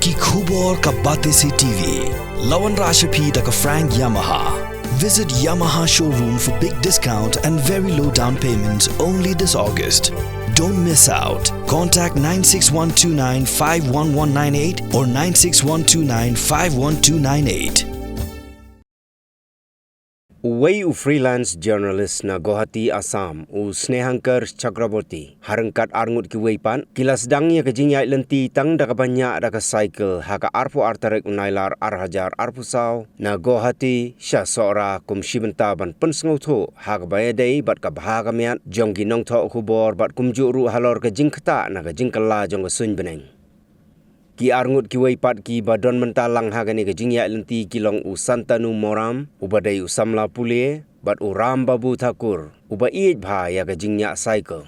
ki Khubor ka Bate Se TV. Lawan Rashapi da ka Frank Yamaha. Visit Yamaha showroom for big discount and very low down payments only this August. Don't miss out. Contact 96129 51198 or 96129 51298. Uway u freelance journalist na Guwahati Assam u Snehankar Chakraborty harangkat arngut ki weipan kilas dangnya ke jingyai Lynti tang daka banyak daka cycle haka arpu artarek unailar arhajar arpusau na Guwahati sya Sohra kum shibenta ban pensngotho haka bayadei bat ka bahaga miat jonggi Nongthoh Khubor bat kum juru halor ke jingkata na ke jingkala jong ke sun beneng. Ki arngut ki weipat ki badon mentalang hagani ke jingyai Lynti kilong u santanu moram ubadai u samla pulie bat u ram babu thakur uba Ïaid bha ya ke jingnya cycle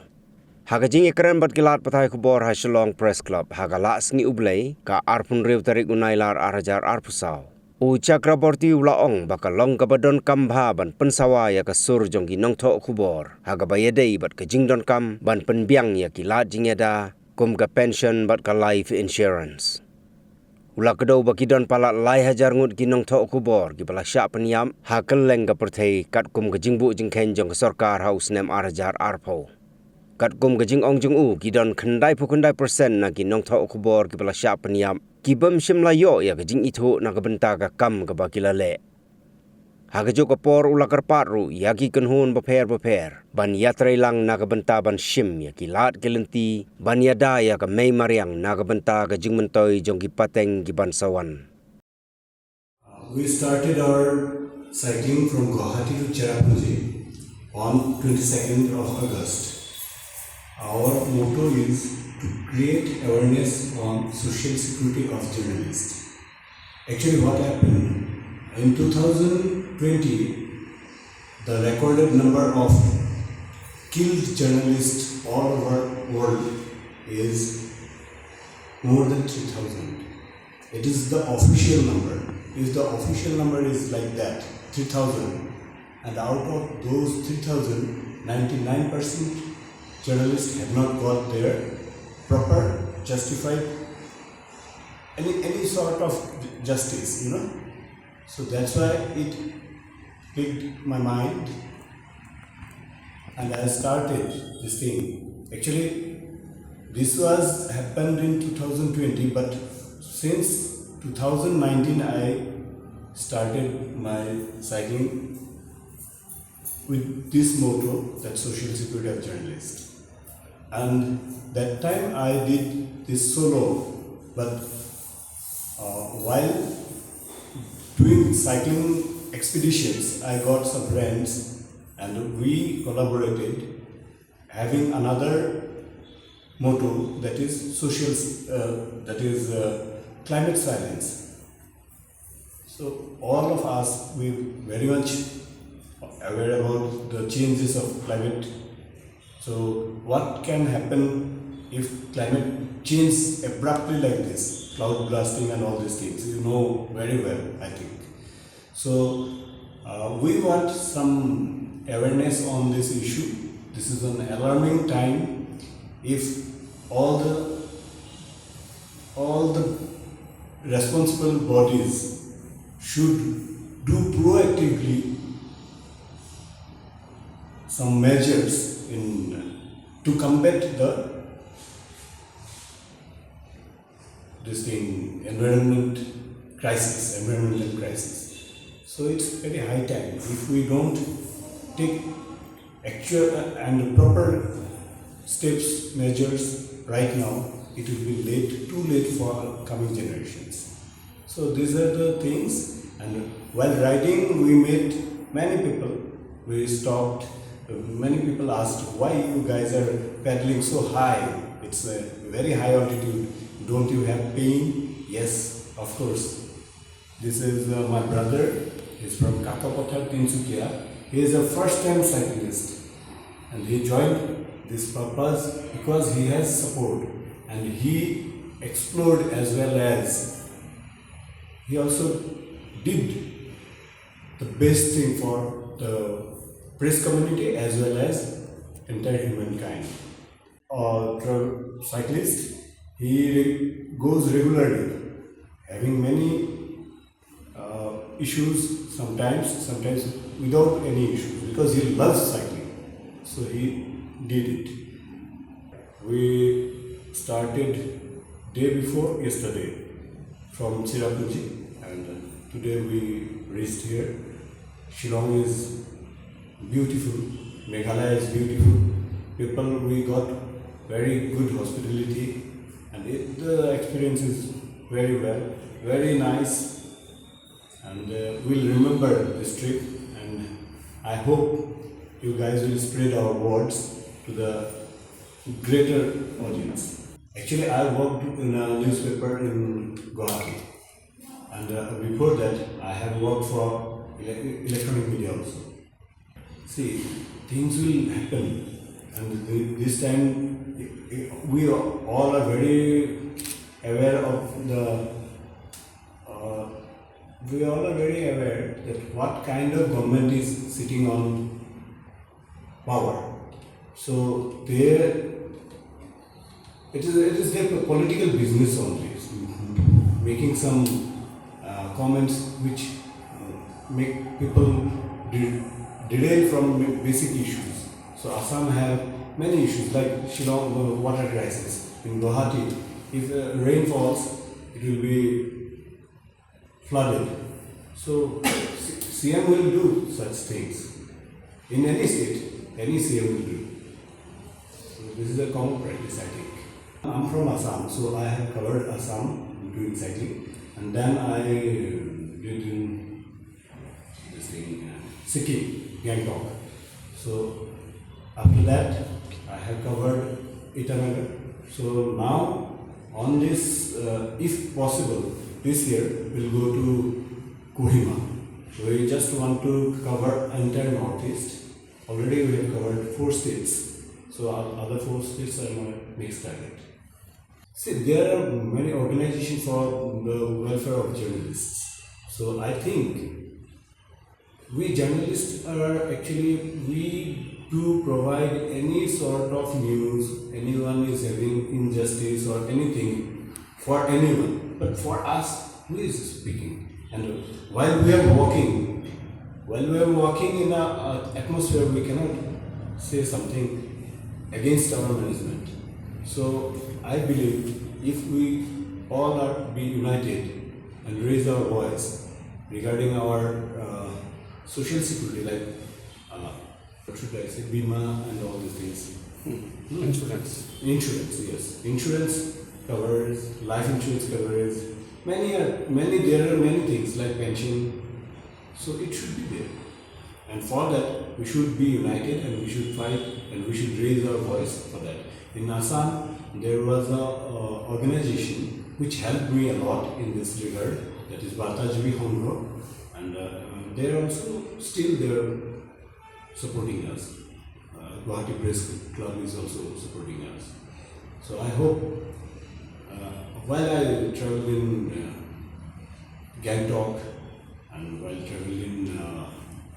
haga jingye keren bat kilat pathai Khubor ha Shillong Press Club haga la sngi ublei ka arpun rew tarik unailar arhajar arpusau u Chakraborty ulaong bakalong ka badon kambha ban pensawa ya ke sur jonggi Nongthoh Khubor haga bayadei bat ke jingdon kam ban penbiang ya kilat jingyada kum ka pension bat ka life insurance. Ula kedau baki don palat lai hajar ngut ki Nongthoh Khubor ki pala syak penyam ha keleng ka perthei kat kum ke jingbu jingkhen jong ke sarkar haus nem arhajar arpo. Kat kum ke jing ong jong u ki don khendai % na ki Nongthoh Khubor ki pala syak penyam ki bem shim layo ya ke jing itho na ke benta ka kam ke baki lale. Haga jo kapor ula karpat ru ya ki kenhun beper ban yatrai lang na benta ban shim ya ki lat ke Lynti ban yada ya ka mei mariang na benta ka jing mentoi jong ki pateng ki ban sawan. We started our cycling from Guwahati to Cherrapunji on 22nd of August. Our motto is to create awareness on social security of journalists. Actually what happened in 2020, the recorded number of killed journalists all over the world is more than 3,000. It is the official number. If the official number is like that, 3,000, and out of those 3,000, 99% journalists have not got their proper, justified, any sort of justice, you know. So that's why it picked my mind and I started this thing. Actually, this was happened in 2020, but since 2019 I started my cycling with this motto, that social security of journalists. And that time I did this solo, but while doing cycling expeditions, I got some friends and we collaborated, having another motto that is climate silence. So all of us, we very much aware about the changes of climate. So what can happen if climate changes abruptly like this, cloud blasting and all these things, you know very well, I think. So we want some awareness on this issue. This is an alarming time. If all the responsible bodies should do proactively some measures to combat environmental crisis. So it's very high time. If we don't take actual and proper steps, measures right now, it will be too late for coming generations. So these are the things. And while riding, we met many people. We stopped. Many people asked, why you guys are paddling so high? It's a very high altitude. Don't you have pain? Yes, of course. This is my brother. He's from Kakapothar, Tinsukia. He is a first-time cyclist. And he joined this purpose because he has support. And he explored as well as he also did the best thing for the press community as well as entire humankind. Cyclist, he goes regularly having many issues sometimes without any issues, because he loves cycling. So he did it. We started day before yesterday from Cherrapunji, and today we reached here. Shillong is beautiful, Meghalaya is beautiful. People, we got very good hospitality, and the experience is very well, very nice, and we'll remember this trip, and I hope you guys will spread our words to the greater audience. Actually, I worked in a newspaper in Guwahati, and before that I have worked for electronic media also. See, things will happen, and this time we all are very aware of that what kind of government is sitting on power. So it is their political business only, making some comments which make people derail from basic issues. So Assam have many issues like Shillong water crisis. In Guwahati, if rain falls, it will be flooded. So CM will do such things. In any state, any CM will do. So this is a common practice, I think. I'm from Assam, so I have covered Assam doing cycling, and then I did in this thing, Sikkim, Gangtok. So after that, I have covered Itanagar. So now, on this, if possible, this year we'll go to Kohima. We just want to cover entire Northeast. Already we have covered 4 states. So other 4 states are my next target. See, there are many organizations for the welfare of journalists. So I think we journalists are actually, we do provide any sort of news, anyone is having injustice or anything for anyone. But for us, who is speaking? And while we are walking in an atmosphere, we cannot say something against our management. So I believe if we all are be united and raise our voice regarding our social security, like what should I say, Bima and all these things. Insurance, yes. Insurance covers, life insurance covers. There are many things like pension. So it should be there. And for that, we should be united and we should fight and we should raise our voice for that. In Assam, there was an organization which helped me a lot in this regard, that is Batajabi Hongro, and they are also still there supporting us. Guwahati Press Club is also supporting us. So I hope, while I traveled in Gangtok and while traveling in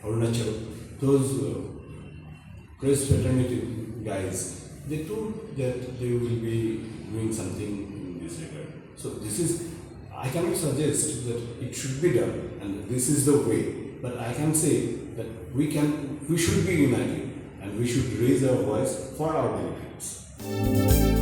Arunachal, those press fraternity guys, they told that they will be doing something in this regard. So this is, I cannot suggest that it should be done and this is the way, but I can say that we should be united and we should raise our voice for our benefits.